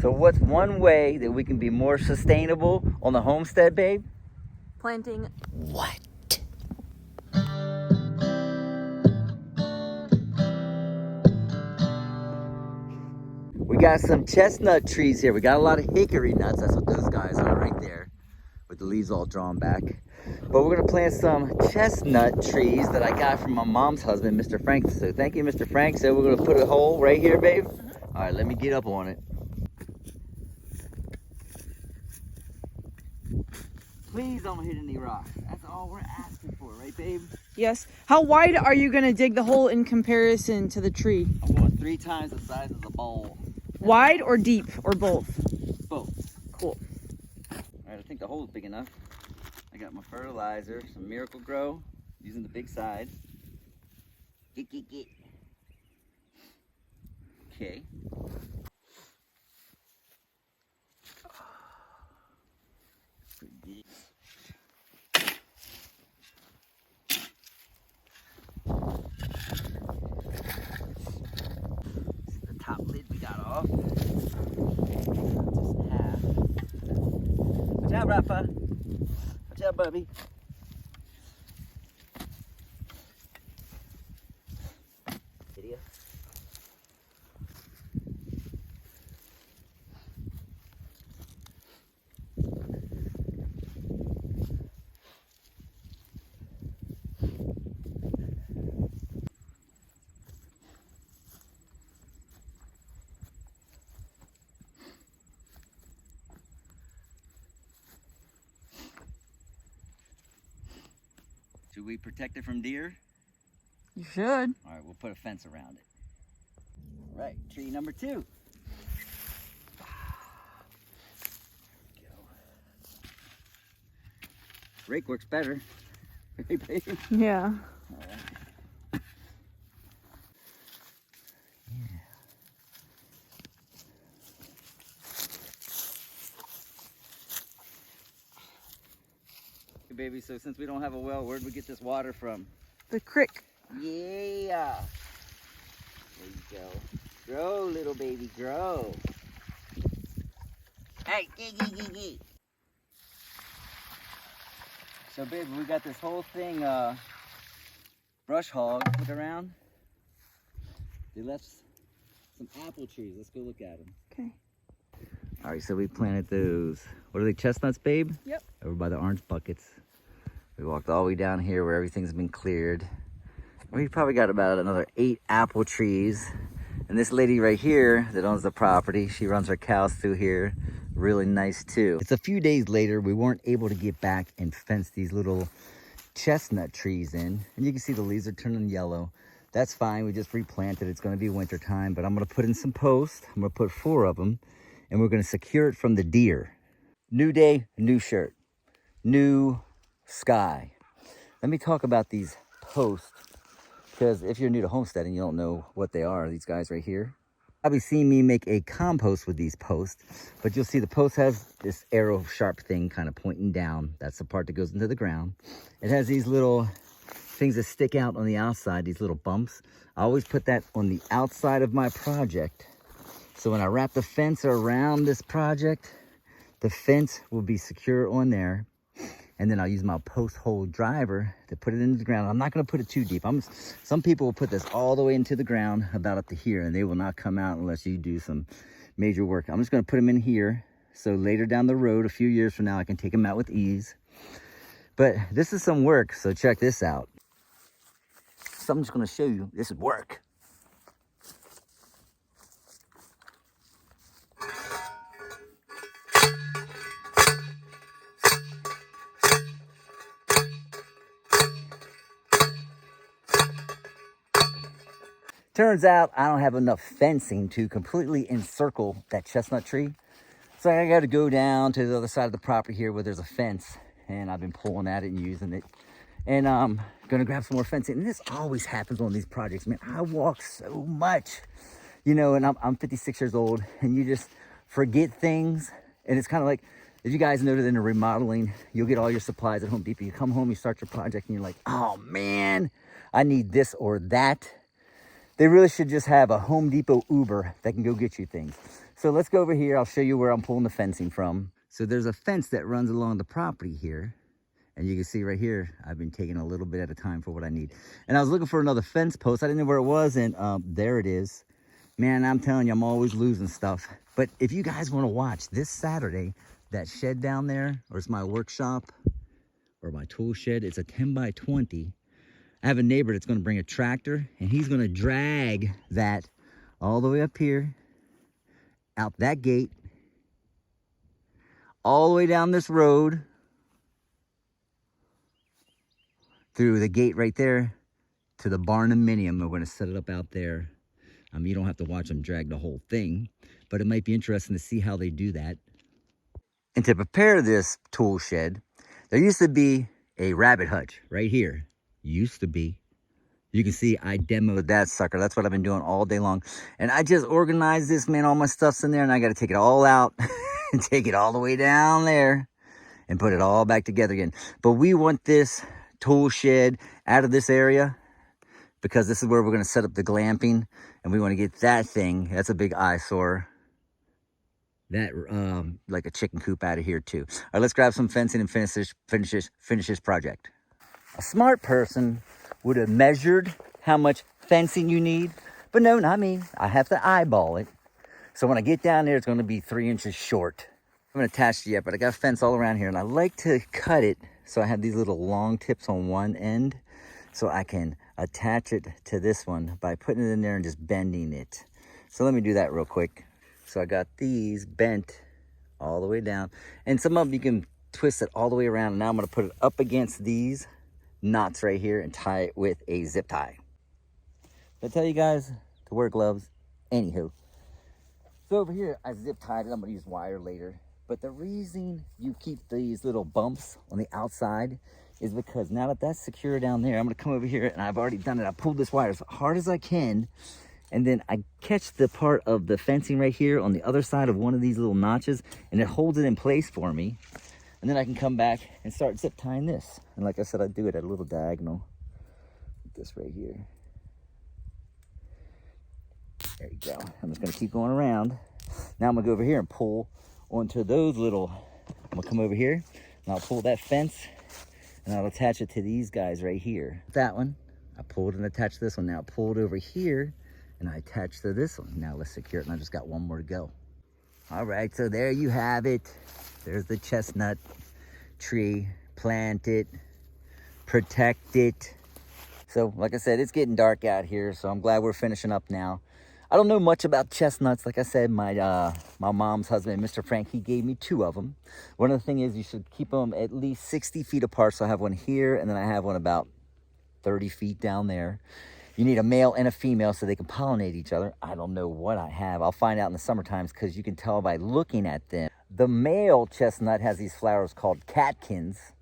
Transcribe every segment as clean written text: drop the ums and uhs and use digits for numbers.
So what's one way that we can be more sustainable on the homestead, babe? Planting What? We got some chestnut trees here. We got a lot of hickory nuts. That's what those guys are right there, with the leaves all drawn back. But we're gonna plant some chestnut trees that I got from my mom's husband, Mr. Frank. So thank you, Mr. Frank. So we're gonna put a hole right here, babe. All right, let me get up on it. Please don't hit any rocks. That's all we're asking for, right, babe? Yes. How wide are you gonna dig the hole in comparison to the tree? I want 3 times the size of the bowl. Wide or deep or both? Both. Cool. All right, I think the hole's big enough. I got my fertilizer, some Miracle Grow, using the big side. Get. Okay. Pretty good. The top lid we got off. Just half. Watch out, Rafa. Watch out, Bubby. Video. Should we protect it from deer? You should. All right, we'll put a fence around it. All right, tree number 2. There we go. Rake works better. Hey, babe. Yeah. All right. Hey, baby, so since we don't have a well, where'd we get this water from? The creek. Yeah. There you go. Grow, little baby, grow. Hey, gee. So, baby, we got this whole thing brush hog put around. They left some apple trees. Let's go look at them. Okay. All right, so we planted those. What are they, chestnuts, babe? Yep. Over by the orange buckets. We walked all the way down here where everything's been cleared. We probably got about another 8 apple trees. And this lady right here that owns the property, she runs her cows through here. Really nice too. It's a few days later, we weren't able to get back and fence these little chestnut trees in. And you can see the leaves are turning yellow. That's fine, we just replanted. It's gonna be winter time, but I'm gonna put in some posts. I'm gonna put 4 of them, and we're gonna secure it from the deer. New day, new shirt, new sky. Let me talk about these posts, because if you're new to homestead and you don't know what they are, these guys right here, probably seen me make a compost with these posts, but you'll see the post has this arrow sharp thing kind of pointing down. That's the part that goes into the ground. It has these little things that stick out on the outside, these little bumps. I always put that on the outside of my project. So when I wrap the fence around this project, the fence will be secure on there. And then I'll use my post hole driver to put it into the ground. I'm not gonna put it too deep. Some people will put this all the way into the ground, about up to here, and they will not come out unless you do some major work. I'm just gonna put them in here, so later down the road, a few years from now, I can take them out with ease. But this is some work, so check this out. So I'm just gonna show you, this is work. Turns out I don't have enough fencing to completely encircle that chestnut tree. So I got to go down to the other side of the property here where there's a fence, and I've been pulling at it and using it. And I'm going to grab some more fencing. And this always happens on these projects, man. I walk so much, you know, and I'm 56 years old, and you just forget things. And it's kind of like, if you guys know that in the remodeling, you'll get all your supplies at Home Depot. You come home, you start your project, and you're like, oh man, I need this or that. They really should just have a Home Depot Uber that can go get you things. So let's go over here. I'll show you where I'm pulling the fencing from. So there's a fence that runs along the property here. And you can see right here, I've been taking a little bit at a time for what I need. And I was looking for another fence post. I didn't know where it was, and there it is. Man, I'm telling you, I'm always losing stuff. But if you guys want to watch this Saturday, that shed down there, or it's my workshop, or my tool shed, it's a 10 by 20. I have a neighbor that's going to bring a tractor, and he's going to drag that all the way up here, out that gate, all the way down this road, through the gate right there, to the barnuminium. We're going to set it up out there. You don't have to watch them drag the whole thing, but it might be interesting to see how they do that. And to prepare this tool shed, there used to be a rabbit hutch right here. Used to be. You can see I demoed that sucker. That's what I've been doing all day long. And I just organized this, man. All my stuff's in there, and I got to take it all out and take it all the way down there and put it all back together again. But we want this tool shed out of this area, because this is where we're going to set up the glamping, and we want to get that thing, that's a big eyesore, that like a chicken coop, out of here too. All right, let's grab some fencing and finish this project. A smart person would have measured how much fencing you need, but no, not me. I have to eyeball it. So when I get down there, it's going to be 3 inches short. I haven't attached it yet, but I got a fence all around here, and I like to cut it so I have these little long tips on one end, so I can attach it to this one by putting it in there and just bending it. So let me do that real quick. So I got these bent all the way down, and some of them you can twist it all the way around. And now I'm going to put it up against these knots right here and tie it with a zip tie. Did I tell you guys to wear gloves? Anywho, so over here I zip tied it. I'm going to use wire later. But the reason you keep these little bumps on the outside is because now that that's secure down there, I'm going to come over here, and I've already done it. I pulled this wire as hard as I can, and then I catch the part of the fencing right here on the other side of one of these little notches, and it holds it in place for me. And then I can come back and start zip tying this. And like I said, I do it at a little diagonal. This right here. There you go. I'm just going to keep going around. Now I'm going to go over here and pull onto those little, I'm going to come over here, and I'll pull that fence, and I'll attach it to these guys right here. That one, I pulled and attached this one. Now I pulled over here, and I attached to this one. Now let's secure it, and I just got one more to go. All right, so there you have it. There's the chestnut tree. Plant it, protect it. So like I said, it's getting dark out here, so I'm glad we're finishing up now. I don't know much about chestnuts. Like I said, my mom's husband, Mr. Frank, he gave me 2 of them. One of the things is you should keep them at least 60 feet apart. So I have one here, and then I have one about 30 feet down there. You need a male and a female so they can pollinate each other. I don't know what I have. I'll find out in the summer times, because you can tell by looking at them. The male chestnut has these flowers called catkins,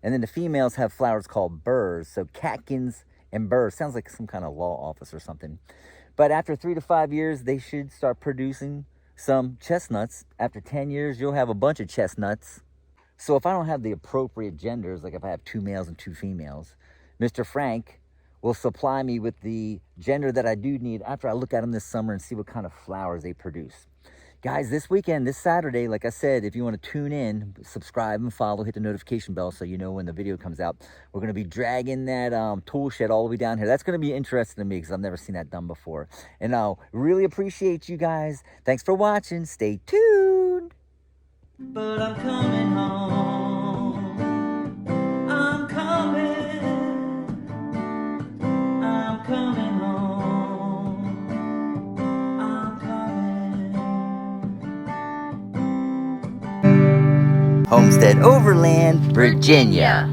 and then the females have flowers called burrs. So catkins and burrs sounds like some kind of law office or something. But after 3 to 5 years, they should start producing some chestnuts. After 10 years, you'll have a bunch of chestnuts. So if I don't have the appropriate genders, like if I have 2 males and 2 females, Mr. Frank will supply me with the gender that I do need after I look at them this summer and see what kind of flowers they produce. Guys, this weekend, this Saturday, like I said, if you want to tune in, subscribe and follow, hit the notification bell so you know when the video comes out. We're going to be dragging that tool shed all the way down here. That's going to be interesting to me because I've never seen that done before. And I really appreciate you guys. Thanks for watching. Stay tuned. But I'm coming home. I'm coming. I'm coming home. Homestead, Overland, Virginia.